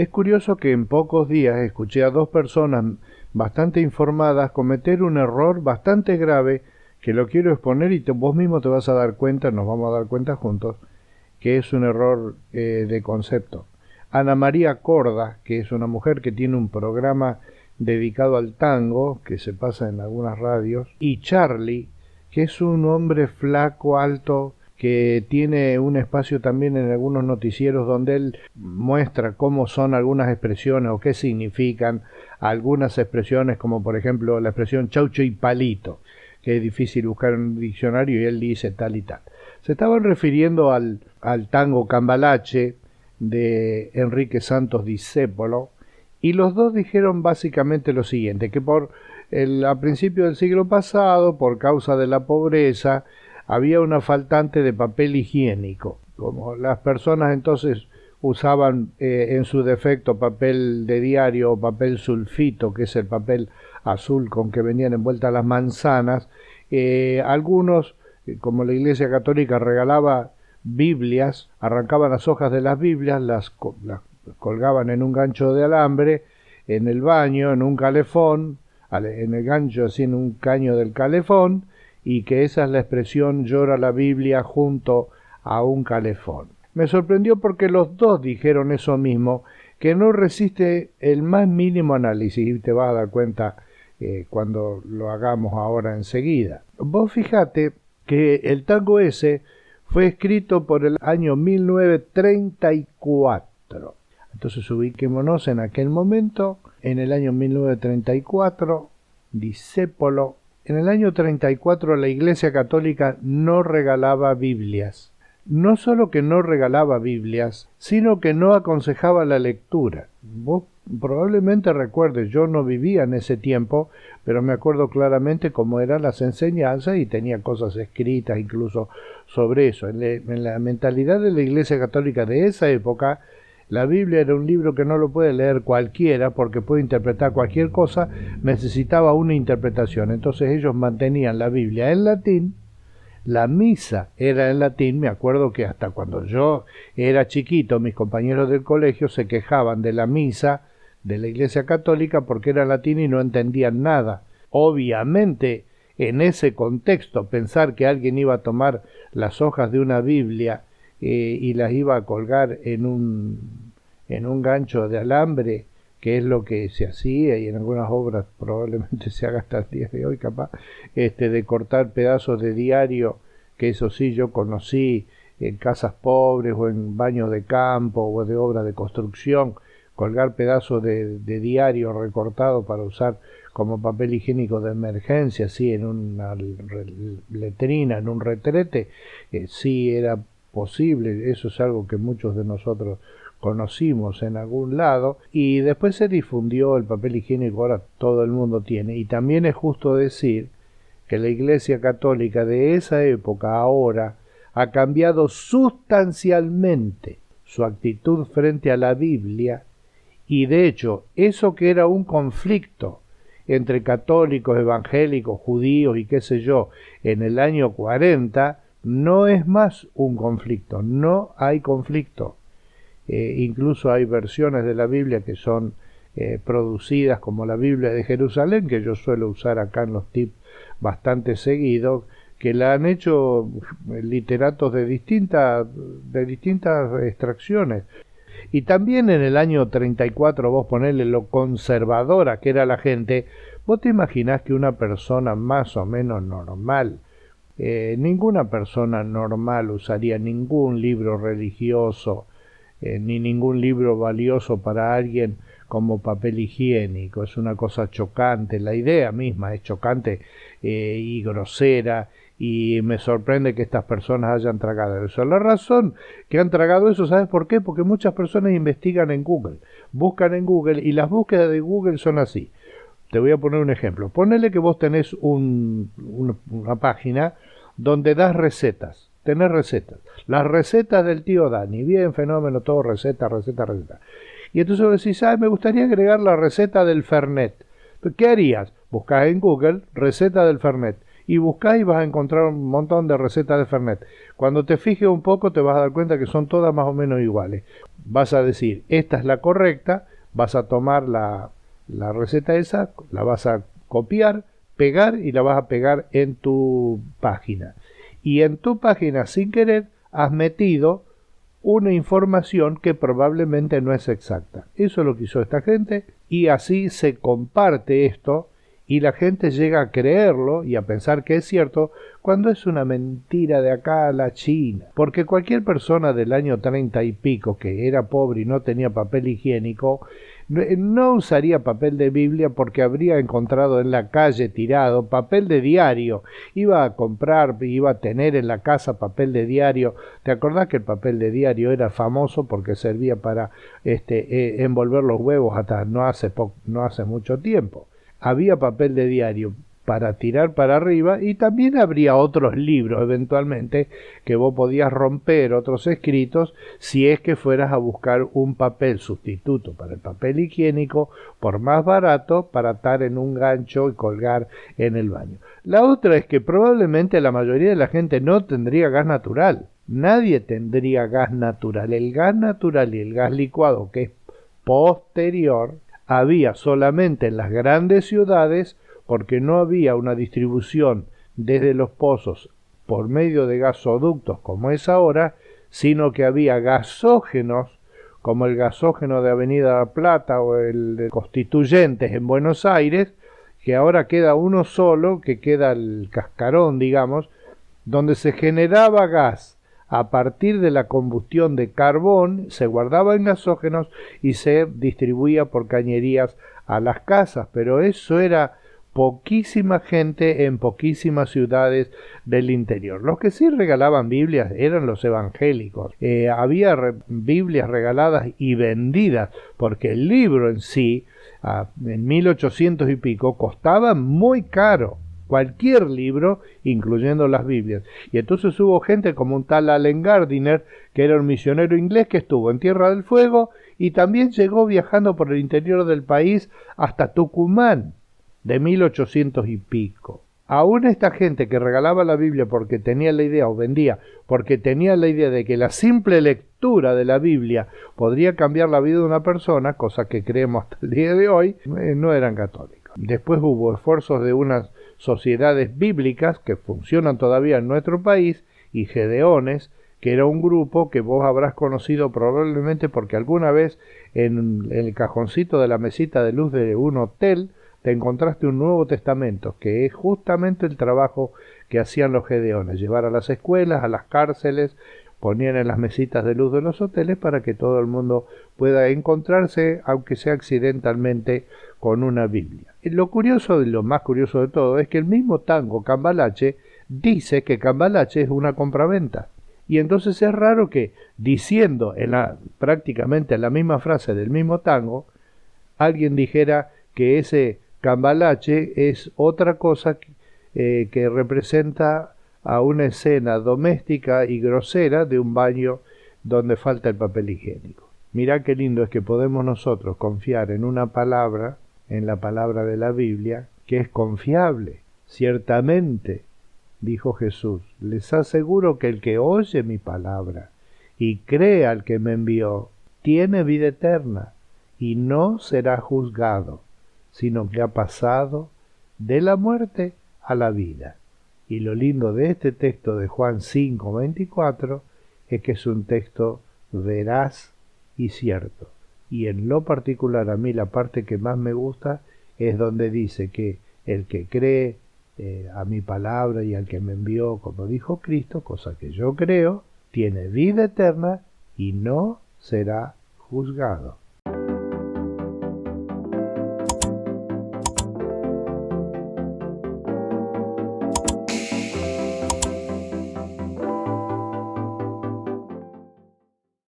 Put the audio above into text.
Es curioso que en pocos días escuché a dos personas bastante informadas cometer un error bastante grave que lo quiero exponer y vos mismo te vas a dar cuenta, nos vamos a dar cuenta juntos, que es un error de concepto. Ana María Corda, que es una mujer que tiene un programa dedicado al tango, que se pasa en algunas radios, y Charlie, que es un hombre flaco, alto, que tiene un espacio también en algunos noticieros donde él muestra cómo son algunas expresiones o qué significan algunas expresiones, como por ejemplo la expresión chaucho y palito, que es difícil buscar en un diccionario y él dice tal y tal. Se estaban refiriendo al tango Cambalache de Enrique Santos Discépolo, y los dos dijeron básicamente lo siguiente, que a principios del siglo pasado, por causa de la pobreza, había una faltante de papel higiénico. Como las personas entonces usaban en su defecto papel de diario o papel sulfito, que es el papel azul con que venían envueltas las manzanas, algunos, como la Iglesia Católica regalaba Biblias, arrancaban las hojas de las Biblias, las colgaban en un gancho de alambre, en el baño, en un calefón, en el gancho así en un caño del calefón, y que esa es la expresión llora la Biblia junto a un calefón. Me sorprendió porque los dos dijeron eso mismo, que no resiste el más mínimo análisis, y te vas a dar cuenta cuando lo hagamos ahora enseguida. Vos fíjate que el tango ese fue escrito por el año 1934. Entonces ubiquémonos en aquel momento, en el año 1934, Discépolo. En el año 34 la Iglesia Católica no regalaba Biblias. No solo que no regalaba Biblias, sino que no aconsejaba la lectura. Vos probablemente recuerdes, yo no vivía en ese tiempo, pero me acuerdo claramente cómo eran las enseñanzas y tenía cosas escritas incluso sobre eso. En la mentalidad de la Iglesia Católica de esa época, la Biblia era un libro que no lo puede leer cualquiera porque puede interpretar cualquier cosa, necesitaba una interpretación. Entonces ellos mantenían la Biblia en latín, la misa era en latín. Me acuerdo que hasta cuando yo era chiquito, mis compañeros del colegio se quejaban de la misa de la Iglesia Católica porque era en latín y no entendían nada. Obviamente, en ese contexto, pensar que alguien iba a tomar las hojas de una Biblia y las iba a colgar en un gancho de alambre, que es lo que se hacía y en algunas obras probablemente se haga hasta el día de hoy, capaz, de cortar pedazos de diario, que eso sí yo conocí en casas pobres o en baños de campo o de obras de construcción, colgar pedazos de diario recortado para usar como papel higiénico de emergencia, sí, en una letrina, en un retrete, sí era posible. Eso es algo que muchos de nosotros conocimos en algún lado, y después se difundió el papel higiénico, ahora todo el mundo tiene. Y también es justo decir que la Iglesia Católica de esa época ahora ha cambiado sustancialmente su actitud frente a la Biblia, y de hecho eso que era un conflicto entre católicos, evangélicos, judíos y qué sé yo en el año 40, no es más un conflicto, no hay conflicto. Incluso hay versiones de la Biblia que son producidas como la Biblia de Jerusalén, que yo suelo usar acá en los tips bastante seguido, que la han hecho literatos de distintas extracciones. Y también en el año 34, vos ponele lo conservadora que era la gente, vos te imaginás que una persona más o menos normal, ninguna persona normal usaría ningún libro religioso, ni ningún libro valioso para alguien como papel higiénico. Es una cosa chocante, la idea misma es chocante y grosera, y me sorprende que estas personas hayan tragado eso. La razón que han tragado eso, ¿sabes por qué? Porque muchas personas investigan en Google, buscan en Google, y las búsquedas de Google son así. Te voy a poner un ejemplo. Ponele que vos tenés una página donde das recetas. Tenés recetas. Las recetas del tío Dani. Bien, fenómeno, todo receta. Y entonces vos decís, me gustaría agregar la receta del Fernet. ¿Qué harías? Buscás en Google receta del Fernet. y buscás y vas a encontrar un montón de recetas de Fernet. Cuando te fijes un poco te vas a dar cuenta que son todas más o menos iguales. Vas a decir, esta es la correcta, vas a tomar la receta esa, la vas a copiar, pegar y la vas a pegar en tu página. Y en tu página, sin querer, has metido una información que probablemente no es exacta. Eso es lo que hizo esta gente, y así se comparte esto y la gente llega a creerlo y a pensar que es cierto cuando es una mentira de acá a la China. Porque cualquier persona del año 30 y pico que era pobre y no tenía papel higiénico no usaría papel de Biblia porque habría encontrado en la calle tirado papel de diario. Iba a comprar, iba a tener en la casa papel de diario. ¿Te acordás que el papel de diario era famoso porque servía para envolver los huevos hasta no hace mucho tiempo? Había papel de diario para tirar para arriba y también habría otros libros eventualmente que vos podías romper, otros escritos, si es que fueras a buscar un papel sustituto para el papel higiénico por más barato para atar en un gancho y colgar en el baño. La otra es que probablemente la mayoría de la gente no tendría gas natural. Nadie tendría gas natural. El gas natural y el gas licuado, que es posterior, había solamente en las grandes ciudades porque no había una distribución desde los pozos por medio de gasoductos como es ahora, sino que había gasógenos como el gasógeno de Avenida La Plata o el de Constituyentes en Buenos Aires, que ahora queda uno solo, que queda el Cascarón, digamos, donde se generaba gas a partir de la combustión de carbón, se guardaba en gasógenos y se distribuía por cañerías a las casas, pero eso era poquísima gente en poquísimas ciudades del interior. Los que sí regalaban Biblias eran los evangélicos. Había Biblias regaladas y vendidas, porque el libro en sí, en 1800 y pico, costaba muy caro. Cualquier libro, incluyendo las Biblias. Y entonces hubo gente como un tal Allen Gardiner, que era un misionero inglés que estuvo en Tierra del Fuego y también llegó viajando por el interior del país hasta Tucumán, de 1800 y pico. Aún esta gente que regalaba la Biblia porque tenía la idea, o vendía, porque tenía la idea de que la simple lectura de la Biblia podría cambiar la vida de una persona, cosa que creemos hasta el día de hoy, no eran católicos. Después hubo esfuerzos de unas sociedades bíblicas que funcionan todavía en nuestro país, y Gedeones, que era un grupo que vos habrás conocido probablemente porque alguna vez en el cajoncito de la mesita de luz de un hotel te encontraste un Nuevo Testamento, que es justamente el trabajo que hacían los Gedeones, llevar a las escuelas, a las cárceles, ponían en las mesitas de luz de los hoteles para que todo el mundo pueda encontrarse, aunque sea accidentalmente, con una Biblia. Lo curioso y lo más curioso de todo es que el mismo tango Cambalache dice que Cambalache es una compraventa. Y entonces es raro que, diciendo prácticamente la misma frase del mismo tango, alguien dijera que ese Cambalache es otra cosa que representa a una escena doméstica y grosera de un baño donde falta el papel higiénico. Mirá qué lindo es que podemos nosotros confiar en una palabra, en la palabra de la Biblia, que es confiable. Ciertamente, dijo Jesús, les aseguro que el que oye mi palabra y cree al que me envió, tiene vida eterna y no será juzgado, sino que ha pasado de la muerte a la vida. Y lo lindo de este texto de Juan 5:24 es que es un texto veraz y cierto. Y en lo particular a mí la parte que más me gusta es donde dice que el que cree a mi palabra y al que me envió, como dijo Cristo, cosa que yo creo, tiene vida eterna y no será juzgado.